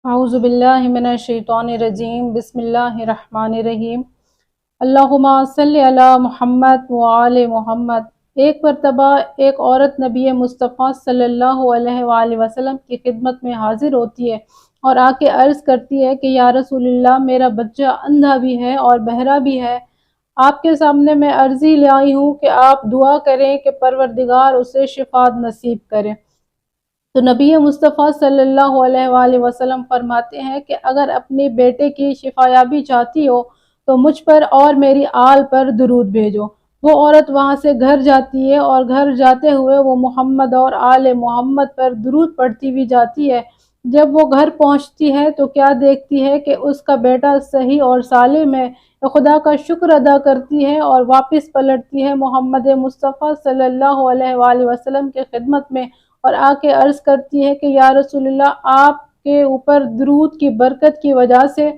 اعوذ باللہ من الشیطان الرجیم بسم اللہ الرحمن الرحیم اللہم صلی علی محمد وآل محمد۔ ایک مرتبہ ایک عورت نبی مصطفیٰ صلی اللہ علیہ وآلہ وسلم کی خدمت میں حاضر ہوتی ہے اور آ کے عرض کرتی ہے کہ یا رسول اللہ، میرا بچہ اندھا بھی ہے اور بہرا بھی ہے۔ آپ کے سامنے میں عرضی لائی ہوں کہ آپ دعا کریں کہ پروردگار اسے شفا نصیب کرے۔ تو نبی مصطفیٰ صلی اللہ علیہ وآلہ وسلم فرماتے ہیں کہ اگر اپنے بیٹے کی شفایابی چاہتی ہو تو مجھ پر اور میری آل پر درود بھیجو۔ وہ عورت وہاں سے گھر جاتی ہے اور گھر جاتے ہوئے وہ محمد اور آل محمد پر درود پڑھتی بھی جاتی ہے۔ جب وہ گھر پہنچتی ہے تو کیا دیکھتی ہے کہ اس کا بیٹا صحیح اور سالم ہے۔ خدا کا شکر ادا کرتی ہے اور واپس پلٹتی ہے محمد مصطفیٰ صلی اللہ علیہ وآلہ وسلم کے خدمت میں اور آ کے عرض کرتی ہے کہ یا رسول اللہ، آپ کے اوپر درود کی برکت کی وجہ سے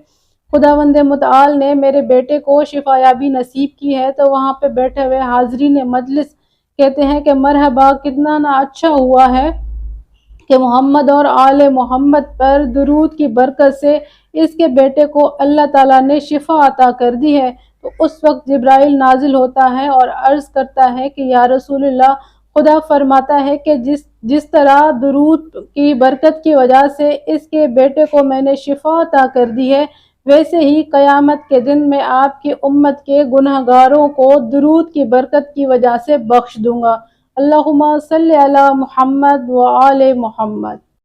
خداوند متعال نے میرے بیٹے کو شفایابی نصیب کی ہے۔ تو وہاں پہ بیٹھے ہوئے حاضرین مجلس کہتے ہیں کہ مرحبا، کتنا نہ اچھا ہوا ہے کہ محمد اور آل محمد پر درود کی برکت سے اس کے بیٹے کو اللہ تعالیٰ نے شفا عطا کر دی ہے۔ تو اس وقت جبرائیل نازل ہوتا ہے اور عرض کرتا ہے کہ یا رسول اللہ، خدا فرماتا ہے کہ جس طرح درود کی برکت کی وجہ سے اس کے بیٹے کو میں نے شفا عطا کر دی ہے، ویسے ہی قیامت کے دن میں آپ کی امت کے گناہگاروں کو درود کی برکت کی وجہ سے بخش دوں گا۔ اللہم صلی علی محمد وآل محمد۔